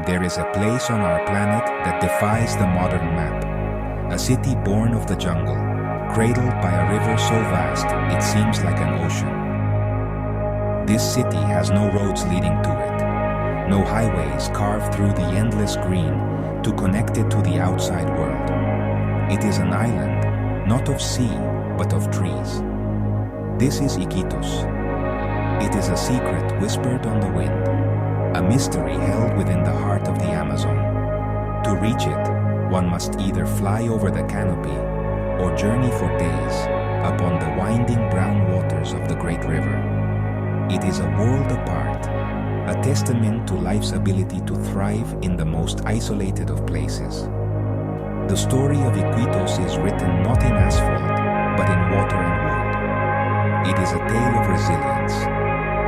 There is a place on our planet that defies the modern map. A city born of the jungle, cradled by a river so vast it seems like an ocean. This city has no roads leading to it, no highways carved through the endless green to connect it to the outside world. It is an island, not of sea, but of trees. This is Iquitos. It is a secret whispered on the wind, a mystery held within the heart of the Amazon. To reach it, one must either fly over the canopy or journey for days upon the winding brown waters of the great river. It is a world apart, a testament to life's ability to thrive in the most isolated of places. The story of Iquitos is written not in asphalt, but in water and wood. It is a tale of resilience,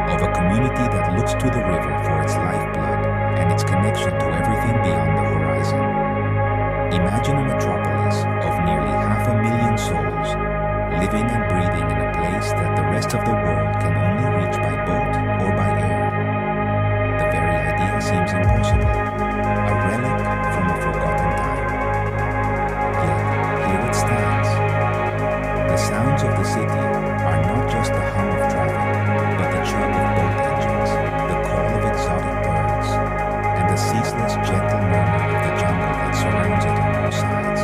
of a community that looks to the river for its lifeblood and its connection to everything beyond the horizon. Imagine a metropolis of nearly 500,000 souls, living and breathing in a place that the rest of the world can only reach by boat or by air. The very idea seems impossible, a relic from a forgotten time. Yet, here it stands. The sounds of the city are not just the hum of traffic, but the chug of boat engines, the call of exotic birds, and the ceaseless gentle murmur of the jungle that surrounds it on all sides.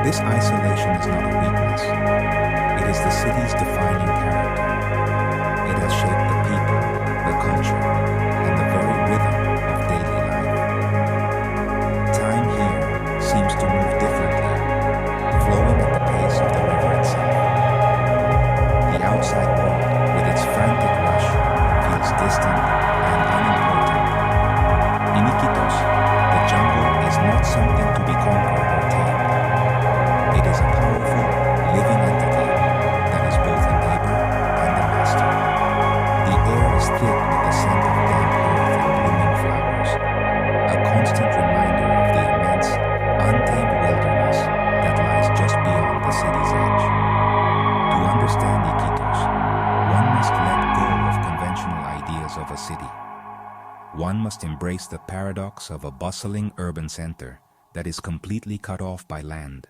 This isolation is not a weakness. It is the city's defining character. It has shaped the people, the culture, and the very rhythm of daily life. Time here seems to move differently, flowing at the pace of the river itself. The outside world, with its frantic rush, feels distant and unimportant. In Iquitos, the jungle is not something to be conquered or tamed. It is a powerful, living entity that is both a neighbor and a master. The air is thick with the scent of damp earth and blooming flowers, a constant reminder of the immense, untamed wilderness that lies just beyond the city's edge. To understand Iquitos, one must let go of conventional ideas of a city. One must embrace the paradox of a bustling urban center that is completely cut off by land.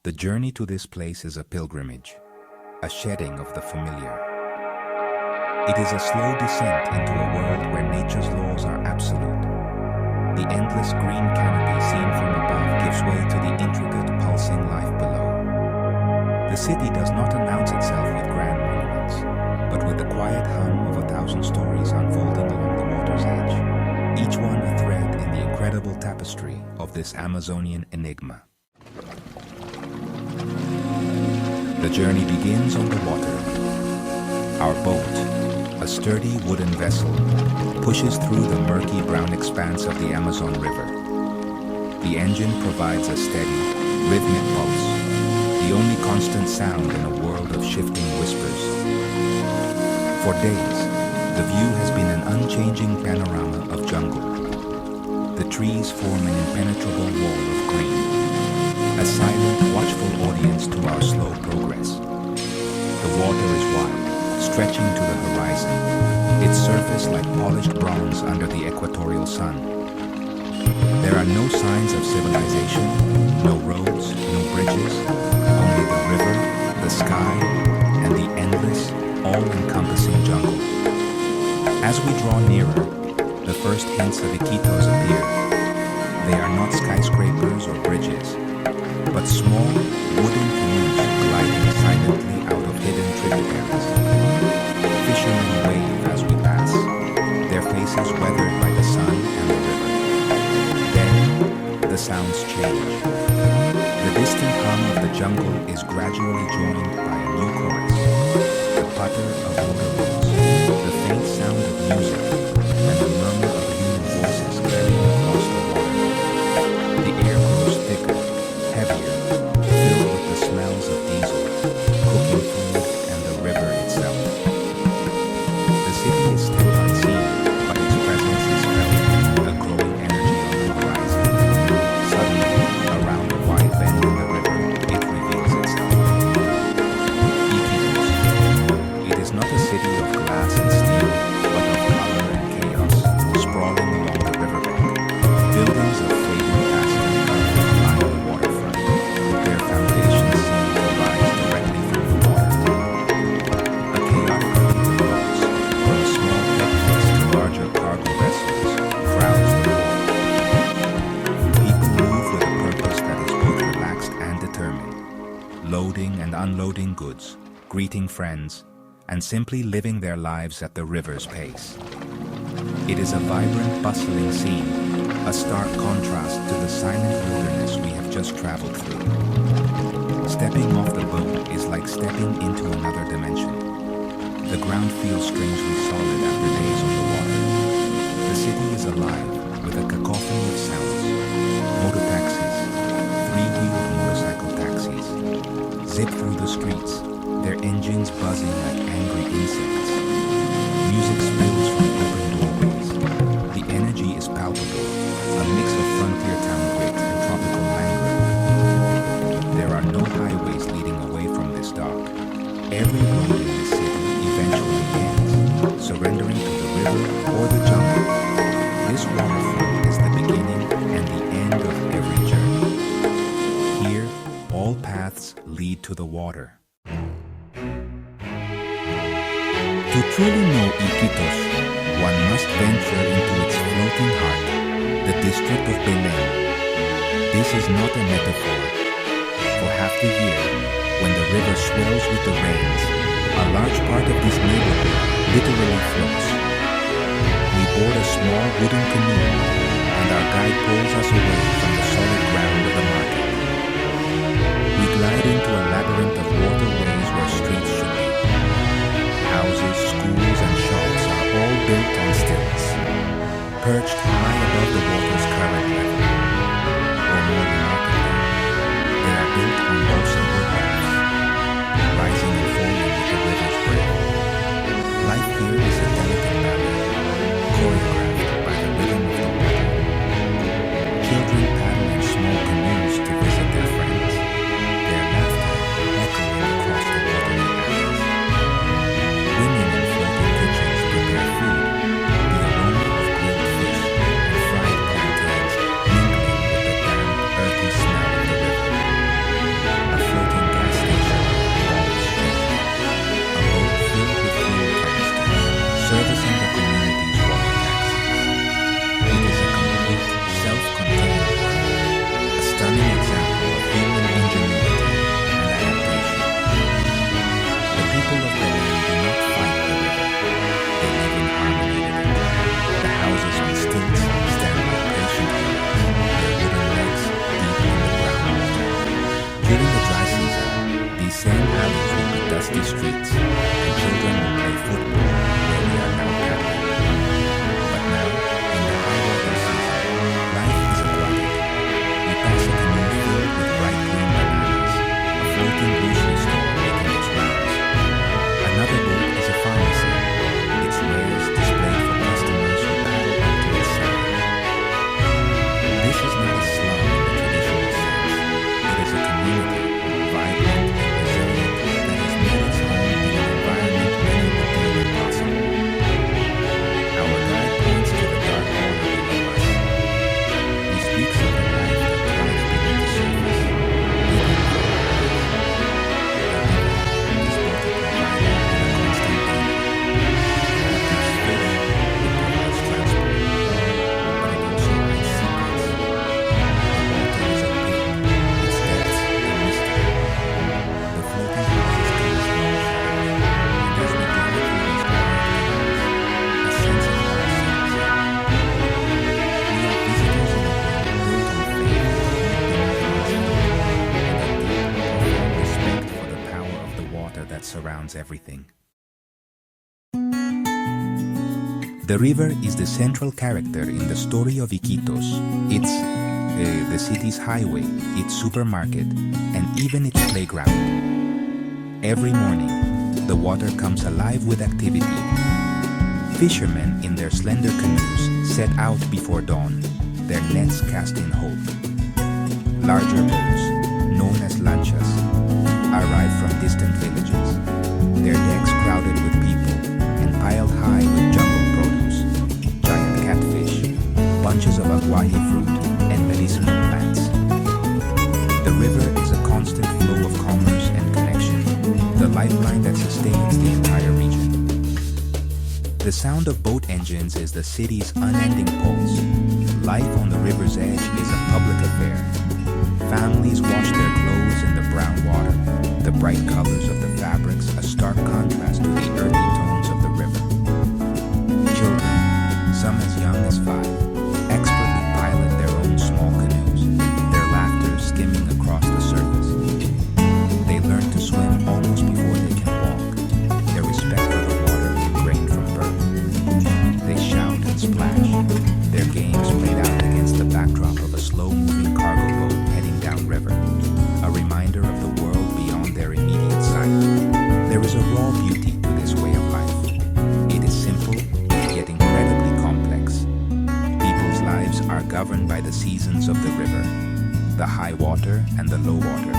The journey to this place is a pilgrimage, a shedding of the familiar. It is a slow descent into a world where nature's laws are absolute. The endless green canopy seen from above gives way to the intricate, pulsing life below. The city does not announce itself with grand monuments, but with the quiet hum of 1,000 stories unfolding along the water's edge, each one a thread in the incredible tapestry of this Amazonian enigma. The journey begins on the water. Our boat, a sturdy wooden vessel, pushes through the murky brown expanse of the Amazon River. The engine provides a steady, rhythmic pulse, the only constant sound in a world of shifting whispers. For days, the view has been an unchanging panorama of jungle. The trees form an impenetrable wall of green, a silent, watchful audience to our slow progress. The water is wide, stretching to the horizon, its surface like polished bronze under the equatorial sun. There are no signs of civilization, no roads, no bridges, only the river, the sky, and the endless, all-encompassing jungle. As we draw nearer, the first hints of Iquitos appear. They are not skyscrapers or bridges, but small, wooden canoes gliding silently out of hidden tributaries. Fishermen wave as we pass, their faces weathered by the sun and the river. Then, the sounds change. The distant hum of the jungle is gradually joined by a new chorus, the putter of motor boats, the faint sound of music, and the murmur of human voices carrying across the water. The air grows thicker, heavier, filled with the smells of diesel, cooking food, and the river itself. The city is still unseen, but its presence is felt, a growing energy on the horizon. Suddenly, around a wide bend in the river, it reveals itself. Iquitos. It is not a city of glass and steel, but of color and chaos, sprawling along unloading goods, greeting friends, and simply living their lives at the river's pace. It is a vibrant, bustling scene, a stark contrast to the silent wilderness we have just traveled through. Stepping off the boat is like stepping into another dimension. The ground feels strangely solid after days on the water. The city is alive with a cacophony of sounds. Motor taxis, three-wheeled motorcycle taxis, zip through the streets, their engines buzzing like angry insects. Music spills from open doorways. The energy is palpable, a mix of frontier town grit and tropical languor. There are no highways leading away from this dock. Every road in this city eventually ends, surrendering to the river or the jungle. This waterfront is the beginning and the end of every journey. Here, all paths lead to the water. To truly know Iquitos, one must venture into its floating heart, the district of Belém. This is not a metaphor. For half the year, when the river swells with the rains, a large part of this neighborhood literally floats. We board a small wooden canoe, and our guide pulls us away from the solid ground of the market. We glide into a labyrinth of waterways where streets should be. Houses, schools, and shops are all built on stilts, perched high above the water's current level. Or more remarkably, they are built on balsam woodlands, rising and falling with the river's breath. Life here is a delicate ballet, choreographed by the rhythm of the water. Children paddle in small canoes to visit their friends, their laughter echoing across the watery alleys. Women in floating kitchens prepare food, the aroma of grilled fish and fried plantains mingling with the damp, earthy smell of the river. A floating gas station revolves gently, a boat filled with fuel canisters, servicing the community's water taxis. It is a complete, self-contained world, a stunning example of human ingenuity and adaptation. The people of Belém do not fight the river. They live in harmony with it. The houses on stilts stand like patient heroes, their wooden legs deep in the brown water. During the dry season, these same alleys will be dusty streets, and children will play football where we are now paddling. But now, in the high water season, life is aquatic. We pass a canoe filled with bright green bananas, a floating grocery store making its rounds. Another boat is a pharmacy, its wares displayed for customers who paddle up to its side. This is not a slum in the traditional sense. It is a community, vibrant and resilient, that has made its home in an environment many would deem impossible. Our guide points to the dark water below us. He speaks of the life that thrives beneath the surface, hidden in the waves. The river is both a provider and a constant danger. It gives fish, it provides transport, but it also hides secrets. The water is opaque, its depths a mystery. The floating houses cast no shadow, and as we glide through these quiet tunnels, a sense of awe settles in. We are visitors in a world built on faith, imagination, and a deep, profound respect for the power of the water that surrounds everything. The river is the central character in the story of Iquitos. It's the city's highway, its supermarket, and even its playground. Every morning, the water comes alive with activity. Fishermen in their slender canoes set out before dawn, their nets casting hope. Larger boats, known as lanchas, arrive from distant villages, their decks crowded with people and piled high with jungle produce, giant catfish, bunches of aguaje fruit, and medicinal plants. The river is a constant flow of commerce and connection, the lifeline that sustains the entire region. The sound of boat engines is the city's unending pulse. Life on the river's edge is a public affair. Families wash their clothes in the brown water, the bright colors of the fabrics a stark contrast to the earthy tones of the river. Children, some as young as 5, expertly pilot their own small canoes, their laughter skimming across the surface. They learn to swim almost before they can walk, their respect for the water ingrained from birth. They shout and splash, their games played out against the backdrop of a slow-moving cargo boat heading downriver, a reminder of the world beyond their immediate sight. There is a raw beauty to this way of life. It is simple, yet incredibly complex. People's lives are governed by the seasons of the river, the high water and the low water.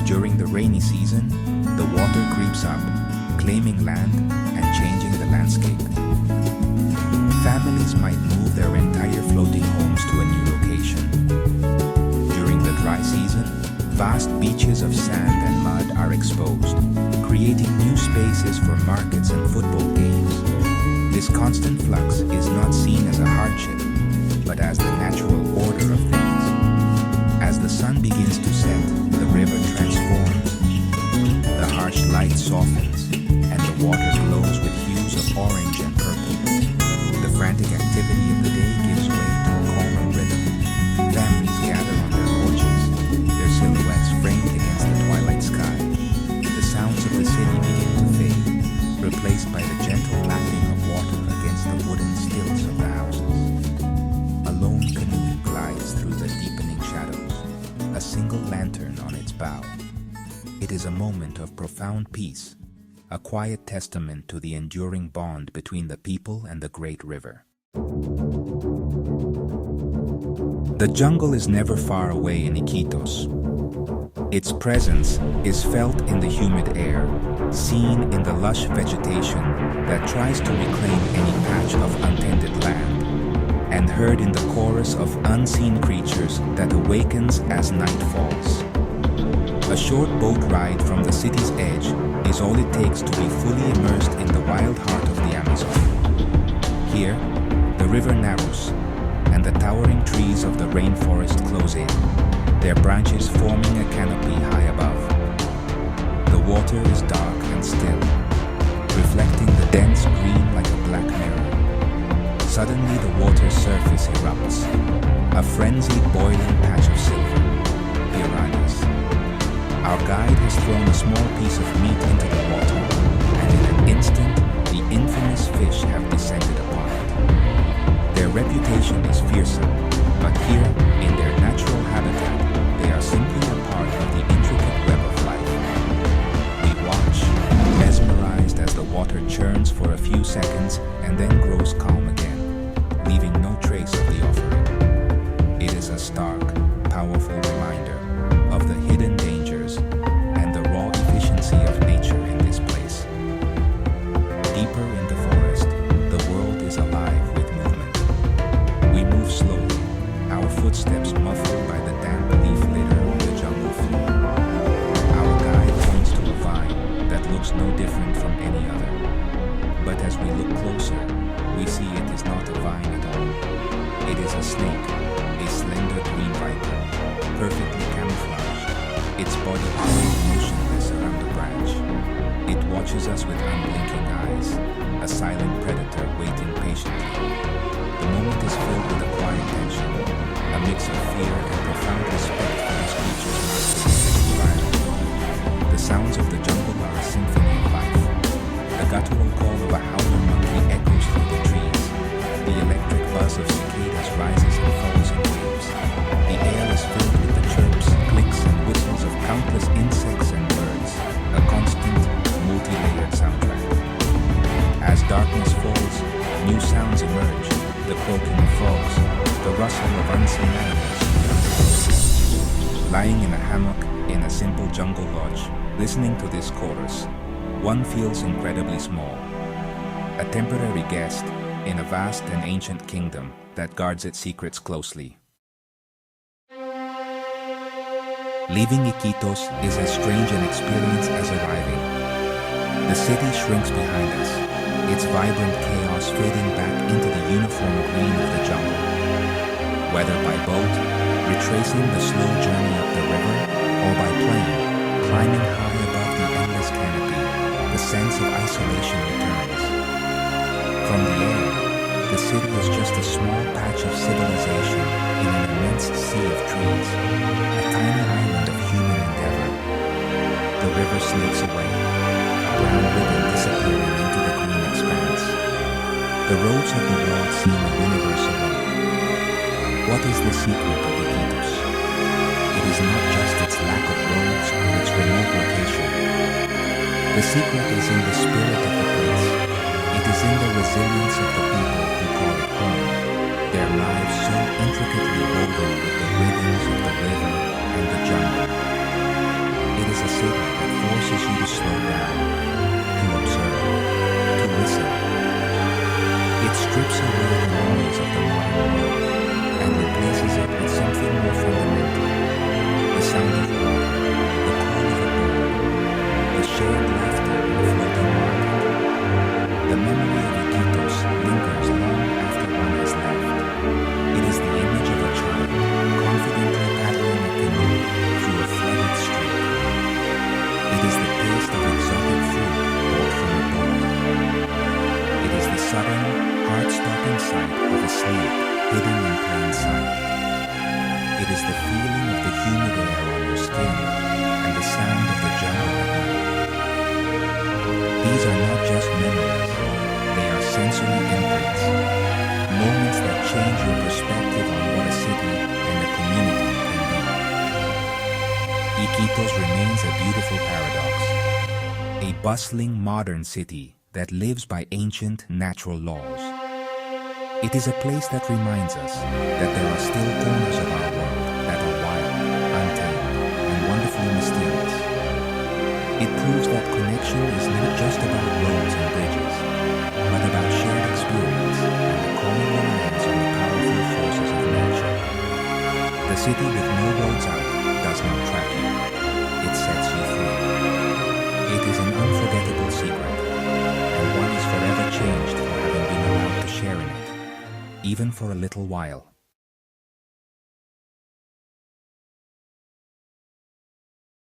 During the rainy season, the water creeps up, claiming land and changing the landscape. Families might move their entire floating homes to a new location. During the dry season, vast beaches of sand and mud are exposed, creating new spaces for markets and football games. This constant flux is not seen as a hardship, but as the natural order of things. As the sun begins to set, the river transforms. The harsh light softens, and the water glows with hues of orange and purple. The frantic activity of the day gives way to a calmer rhythm. Families gather on their porches, their silhouettes framed against the twilight sky. The sounds of the city begin to fade, replaced by the gentle lapping of water against the wooden stilts of the houses. A lone canoe glides through the deepening shadows, a single lantern on its bow. It is a moment of profound peace, a quiet testament to the enduring bond between the people and the great river. The jungle is never far away in Iquitos. Its presence is felt in the humid air, seen in the lush vegetation that tries to reclaim any patch of untended land, and heard in the chorus of unseen creatures that awakens as night falls. A short boat ride from the city's edge is all it takes to be fully immersed in the wild heart of the Amazon. Here, the river narrows, and the towering trees of the rainforest close in, their branches forming a canopy high above. The water is dark and still, reflecting the dense green like a black mirror. Suddenly the water's surface erupts, a frenzied boiling patch of silver, Piranhas. Our guide has thrown a small piece of meat into the water, and in an instant, the infamous fish have descended upon it. Their reputation is fearsome, but here, in their natural habitat, they are simply a part of the intricate web of life. We watch, mesmerized as the water churns for a few seconds and then grows calm again, leaving no trace of the offering. It is a stark, powerful reminder of the hidden dangers and the raw efficiency of nature in this place. Deeper in the forest, the world is alive with movement. We move slowly, our footsteps muffled by the damp leaf litter on the jungle floor. Our guide points to a vine that looks no different from any other. But as we look closer, we see it is not a vine at all. It is a snake, a slender green viper, perfectly camouflaged, its body coiled motionless around the branch. It watches us with unblinking eyes, a silent predator waiting patiently. The moment is filled with a quiet tension, a mix of fear and profound respect for this creature's mastery of environment. The sounds of the jungle are a symphony of life. The guttural call of a howler monkey echoes through the trees. The electric buzz of cicadas rises and falls in waves. The air is filled with the chirps, clicks, and whistles of countless insects and birds, a constant, multi-layered soundtrack. As darkness falls, new sounds emerge, the croaking of frogs, the rustle of unseen animals. Lying in a hammock in a simple jungle lodge, listening to this chorus, one feels incredibly small, a temporary guest in a vast and ancient kingdom that guards its secrets closely. Leaving Iquitos is as strange an experience as arriving. The city shrinks behind us, its vibrant chaos fading back into the uniform green of the jungle. Whether by boat, retracing the slow journey up the river, or by plane, climbing high above sense of isolation returns. From the air, the city is just a small patch of civilization in an immense sea of trees, a tiny island of human endeavor. The river snakes away, a brown ribbon disappearing into the green expanse. The roads of the world seem a universe away. What is the secret of Iquitos? It is not just its lack of roads or its remote location. The secret is in the spirit of the place. It is in the resilience of the people who call it home, their lives so intricately woven with the rhythms of the river and the jungle. It is a city that forces you to slow down, to observe, to listen. It strips away the noise of the modern world and replaces it with something more fundamental. The sound of water, the call of a bird, the shared laughter in a floating market. The memory of Iquitos lingers long after one has left. It is the image of a child confidently paddling a canoe through a flooded street. It is the taste of exotic fruit brought from abroad. It is the sudden, heart-stopping sight of a snake hidden in plain sight. It is the feeling of the humid air on your skin and the sound of the jungle at night. These are not just memories, they are sensory imprints, moments that change your perspective on what a city and a community can be. Iquitos remains a beautiful paradox, a bustling modern city that lives by ancient natural laws. It is a place that reminds us that there are still corners of our world that are wild, untamed, and wonderfully mysterious. It proves that connection is not just about roads and bridges, but about shared experience and the common reliance on the powerful forces of nature. The city with no roads out does not trap you. It sets you free. It is an unforgettable secret, and one is forever changed for having been allowed to share in it, even for a little while.